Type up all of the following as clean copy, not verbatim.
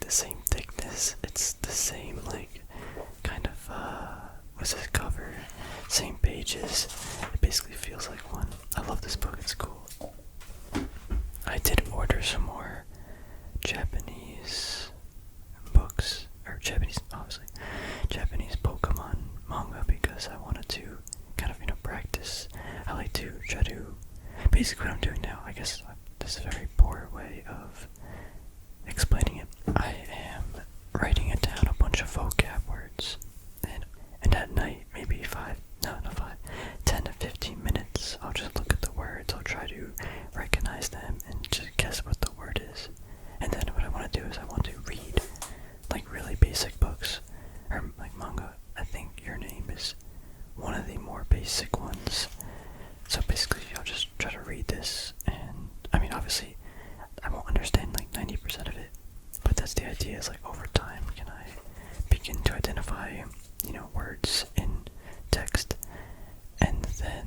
the same thickness. It's the same, like, kind of, what's this cover? Same pages. It basically feels like one. I love this book, it's cool. I did order some more Japanese books, or Japanese, obviously, Japanese Pokemon manga because I wanted to kind of, practice. I like to try to, basically what I'm doing now, I guess this is a very poor way of explaining it. I am writing it down a bunch of vocab words, and at night, maybe 10 to 15 minutes, I'll just look at the words, I'll try to recognize them and just guess what the word is. And then what I want to do is I want to read, like, really basic books, or like manga. I think Your Name is one of the more basic ones. So basically, I'll just try to read this, and I mean, obviously, I won't understand like 90% of it, but that's the idea. Is like over time, can I begin to identify, words in text, and then,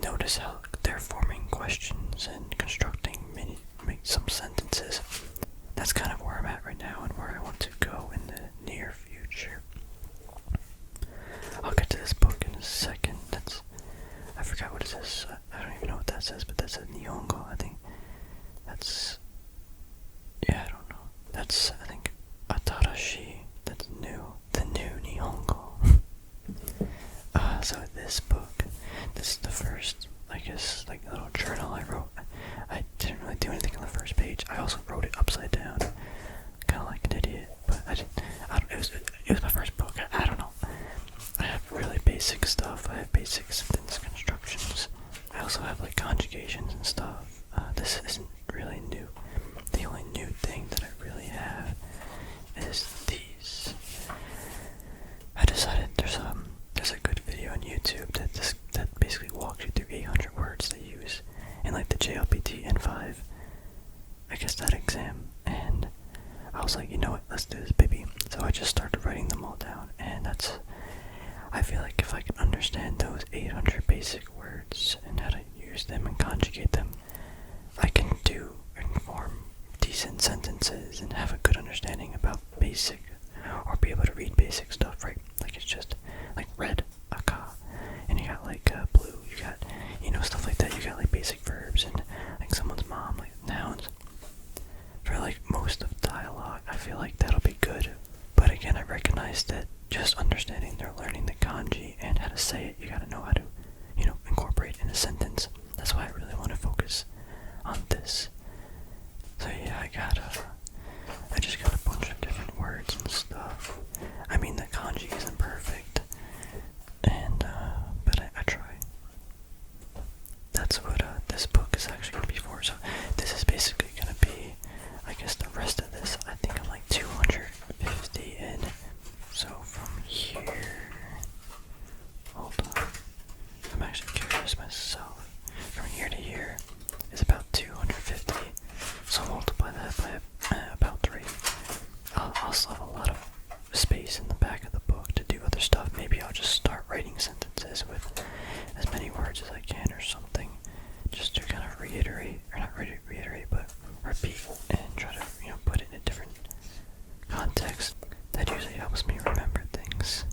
notice how they're forming questions and constructing some sentences. That's kind of where I'm at right now, and where I want to go in the near future. I'll get to this book in a second. I forgot what it says. I don't even know what that says, but that says Nihongo. I think that's, I don't know. That's, I think, Atarashi. That's new. The new Nihongo. So this book, this is the first, I guess, like, little journal I wrote. I didn't really do anything on the first page. I also wrote it upside down, kind of like an idiot, but it was my first book. I don't know. I have really basic stuff. I have basic sentence constructions. I also have, like, conjugations and stuff. This isn't really new. The only new thing that I really have is these. I decided there's a good video on YouTube that basically walks you through 800 words they use in, like, the JLPT N5, I guess, that exam, and I was like, you know what, let's do this, baby. So I just started writing them all down, and I feel like if I can understand those 800 basic words and how to use them and conjugate them, I can do and form decent sentences and have a good understanding about basic, or be able to read basic stuff, right? Like, it's just, like, red, aka, and you got, like, blue, you got, stuff like that. You got, like, basic verbs and, like, someone's mom, like, nouns. For, like, most of dialogue, I feel like that'll be good. But again, I recognize that just understanding they're learning the kanji and how to say it, you gotta know how to, incorporate in a sentence. That's why I really want to focus on this. So yeah, I just got a bunch of different words and stuff. I mean, the kanji isn't perfect, and but I try. That's what this book is actually gonna be for. So this is basically gonna be, I guess, the rest of this. I think I'm like 250 in. So from here, hold on. I'm actually curious myself. From here to here is about 250. So multiply that by about 3. I'll still have a lot of space in the back of the book to do other stuff. Maybe I'll just start writing sentences with as many words as I can or something, just to kind of reiterate, or not reiterate, but repeat, and try to, put it in a different context. That usually helps me remember things.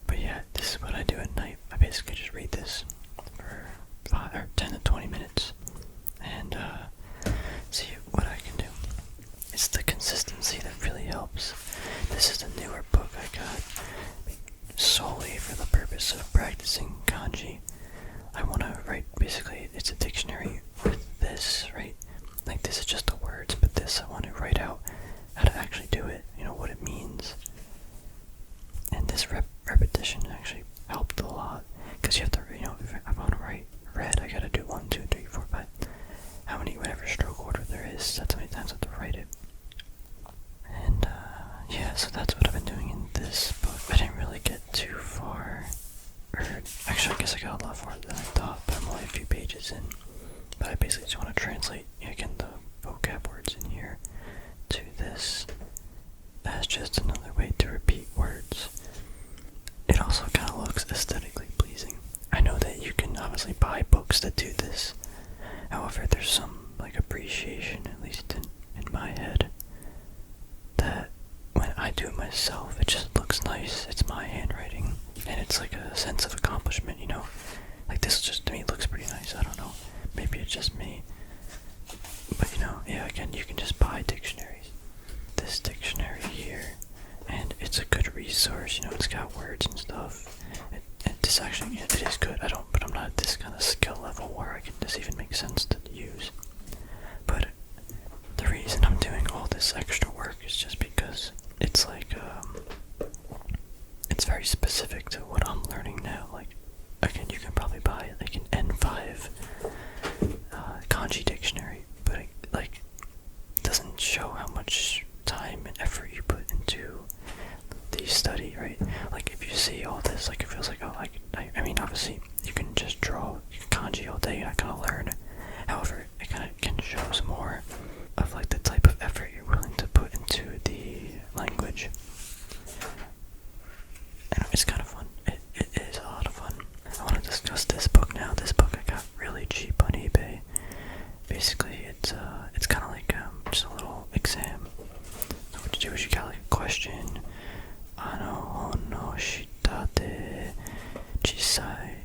But yeah, this is what I do at night. I basically just read this for 10 to 20 minutes, and see what I can do. It's the consistency that really helps. This is a newer book I got solely for the purpose of practicing kanji. I want to write, basically, it's a dictionary with this, right? Like, this is just the words, but this, I want to write out how to actually do it, what it means. And this repetition actually helped a lot, because you have to, if I want to write red, I gotta do 1, 2, 3, 4, 5. Whatever stroke order there is, that's how many times I have to write it. And, yeah, so that's what I've been doing in this book. I didn't really get too far. Actually, I guess I got a lot farther than I thought, but I'm only a few pages in. But I basically just want to translate, again, the vocab words in here to this. That's just another way to repeat words. It also kind of looks aesthetically pleasing. I know that you can obviously buy books that do this. However, there's some like appreciation, at least in my head, that when I do it myself, it just looks nice. It's my handwriting, and it's like a sense of accomplishment, you know? Like, this just, to me, looks pretty nice. I don't know. Maybe it's just me. But, you know, yeah, again, you can just buy dictionaries. This dictionary here, and it's a good resource, you know, it's got words and stuff. This actually, it is good. But I'm not at this kind of skill level where I can this even make sense to use. But the reason I'm doing all this extra work is just because it's like, it's very specific to what I'm learning now. Like, again, you can probably buy like an N5 kanji dictionary, but like, it doesn't show how much time and effort you put into the study, right? Like, if you see all this, like, it feels like, oh, I mean, obviously, you can just draw kanji all day, you're not gonna learn. However, it kind of can show some more of, like, the type of effort you're willing to put into the language. And it's kind of fun. It is a lot of fun. I want to discuss this book now. This book I got really cheap on eBay. Basically, it's kind of like, just a little exam. So what you do is you got, like, a question. Ano no shita de chisashi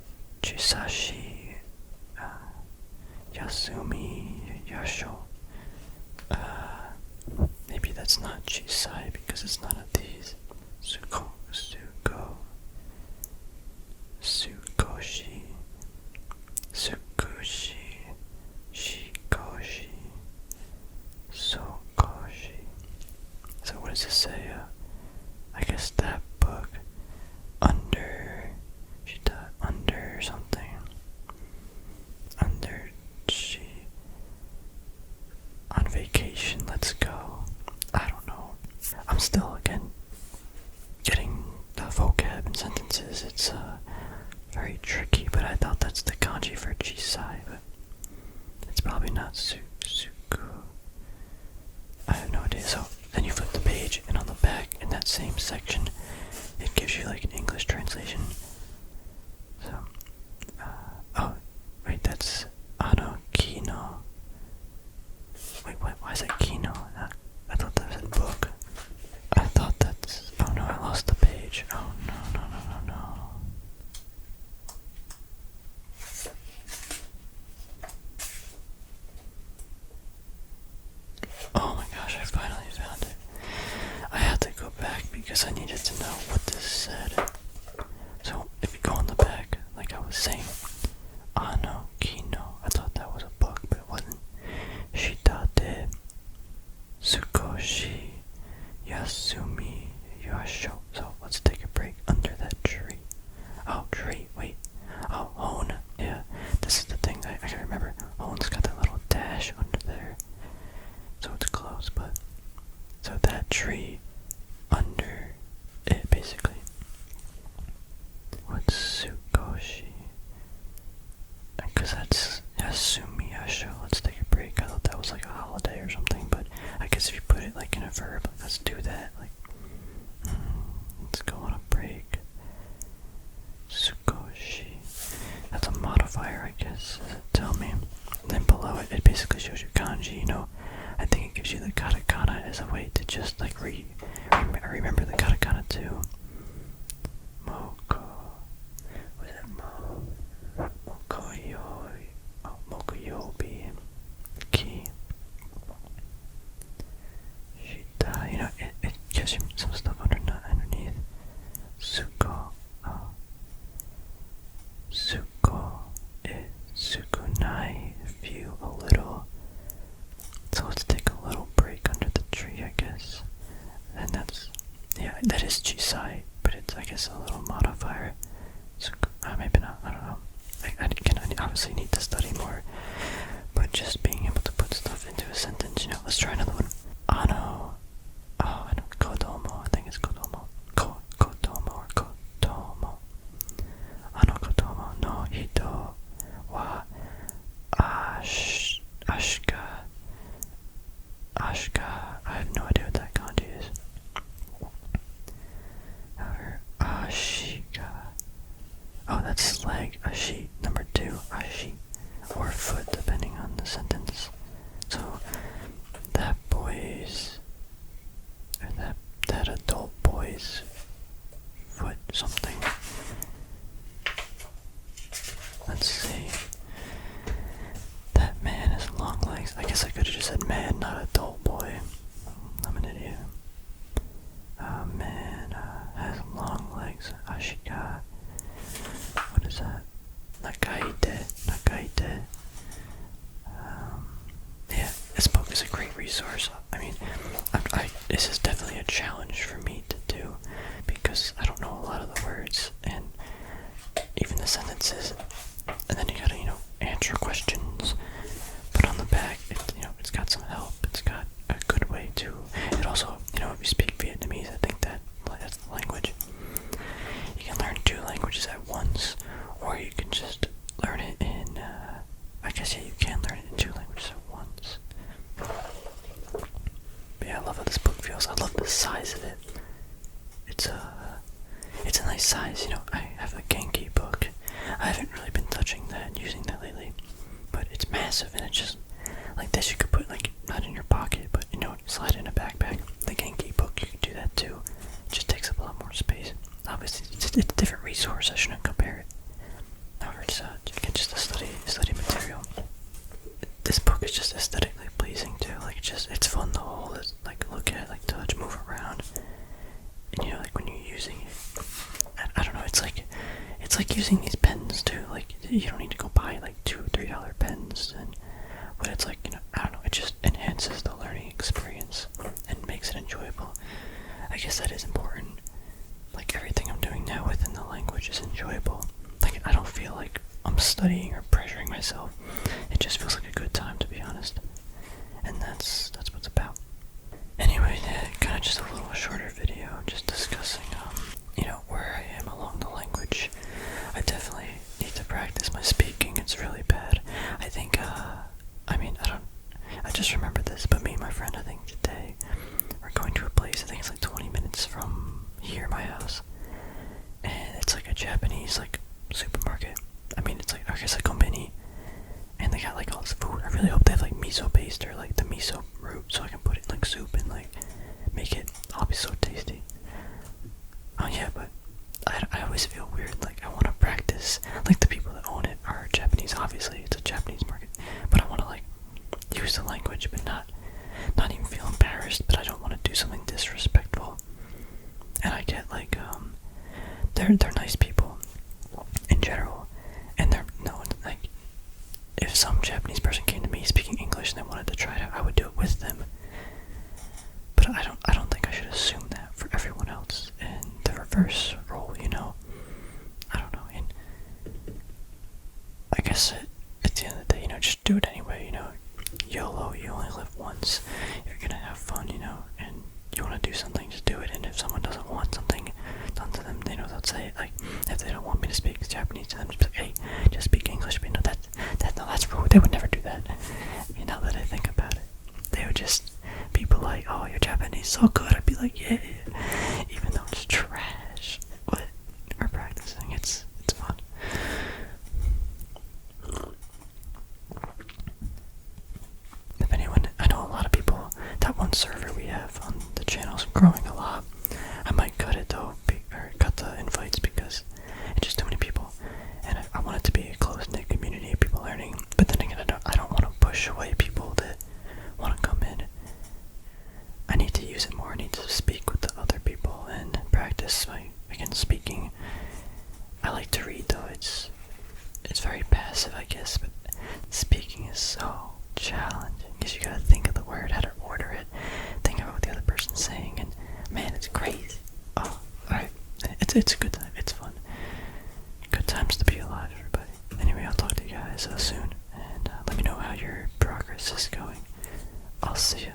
yasumi yasho. Maybe that's not chisai because it's none of these. Sukoshi, shikoshi, sokoshi. So what does it say? I guess that book, under something, she, on vacation, let's go. I don't know. I'm still, again, getting the vocab and sentences. It's, very tricky, but I thought that's the kanji for chisai, but it's probably not suku. I have no idea. So then you flip the page, and on the back, in that same section, it gives you like an English translation. So, oh, wait, that's ano kino. Wait, why is that kino? I thought that was a book. I thought that's, oh no, I lost the page. Oh no. Oh my gosh, I finally found it. I had to go back because I needed to know what this said. So, if you go on the back, like I was saying, ano kino, I thought that was a book, but it wasn't. Shita de sukoshi yasumi yasho. So, let's take a break under that tree. Oh, tree, wait. Oh, hone. Yeah, this is the thing I can remember. Hone's got that little dash under there. So it's close, but so that tree under it, basically. What's Sukoshi? Because that's Yasumi Yasho. Let's take a break. I thought that was like a holiday or something, but I guess if you put it like in a verb, let's do that. Like, let's go on a break. Sukoshi. That's a modifier, I guess. Does it tell me? Then below it, it basically shows you kanji, you know. I think it gives you the katakana as a way to just like remember the katakana too. Moko. Was it Mokoyoi? Oh, Mokoyobi. Ki. Shita. You know, it gives you some stuff underneath. Suko. Oh. Suko. Sukunai. View a little. So let's take a little break under the tree, I guess. And that's, yeah, that is chisai, but it's, I guess, a little modifier. So, maybe not, I don't know. I obviously need to study more, but just being able to put stuff into a sentence, you know. Let's try another one. Ano, oh, I know, kodomo, I think it's kodomo. Kodomo or kotomo. Ano kodomo no hito wa ashka. I have no idea what that kanji is. However, ashika. Oh, that's leg. Ashi. Number 2. Ashi. Or foot, depending on the sentence. and not a dull boy. I'm an idiot. Man, has long legs. Ashika. What is that? Nakaite. Yeah, this book is a great resource. I mean, this is definitely a challenge for me to do because I don't know a lot of the words and even the sentences. And then you gotta, answer questions. But on the back, it's got some help. It's got a good way to. It also, if you speak Vietnamese, I think that's the language. You can learn 2 languages at once, or you can just learn it in. I guess you can learn it in 2 languages at once. But yeah, I love how this book feels. I love the size of it. It's a nice size. I have a Genki book. I haven't really been touching that, using that lately, but it's massive and it's just like this. You could put not in your pocket, but slide in a backpack. The Genki book, you can do that too. It just takes up a lot more space. Obviously, it's a different resource. I shouldn't compare it. However, it's just a study material. This book is just aesthetically pleasing too. It's fun to hold. It's look at, touch, move around, and when you're using it, I don't know. It's like using these pens too. You don't need to go buy $2-3 pens, but it's I don't know. It just enhances the learning experience and makes it enjoyable. I guess that is important. Everything I'm doing now within the language is enjoyable. I don't feel like I'm studying or pressuring myself. It just feels like a good time, to be honest. And that's what it's about. Anyway, kind of just a little shorter video, just discussing, where I am along the language. I definitely need to practice my speaking. It's really bad. I think, I just remembered this, but me and my friend, I think today, we're going to a place, I think it's 20 minutes from here, my house. And it's a Japanese, supermarket. It's I guess a company. And they got all this food. I really hope they have miso paste or the miso root so I can put it in soup and make it all be so tasty. Oh yeah, but I always feel weird. I want to practice. The people that own it are Japanese. Obviously, it's a Japanese market. But I want to use the language, but not even feel embarrassed. But I don't want to do something disrespectful. And I get they're nice people in general, and they're no if some Japanese person came to me speaking English and they wanted to try it out, I would do it with them. But I don't think I should assume that for everyone else. And the reverse role, I don't know. And I guess at the end of the day, just do it anyway. YOLO, you only live once. You're gonna have fun, and you want to do something, just do it. And if someone doesn't want something done to them, they'll say it. If they don't want me to speak Japanese to them, just be hey, just speak English. But that's rude. They would never do that. Now that I think about it, they would just be polite. Oh, your Japanese is so good. I'd be like, yeah, even though it's trash. But we're practicing. It's fun. If anyone, I know a lot of people. That one server we have on the channel's growing a lot. I might cut it though, or cut the invites because it's just too many people. And I want it to be a close-knit community of people learning. But then again, I don't want to push away people that want to come in. I need to use it more. I need to speak with the other people and practice speaking. I like to read though. It's very passive, I guess, but speaking is so challenging because you gotta think of the word, how to order it, think about what the other person's saying, and man, it's crazy. Oh, alright. It's a good time. It's fun. Good times to be alive, everybody. Anyway, I'll talk to you guys soon, and let me know how your progress is going. I'll see ya.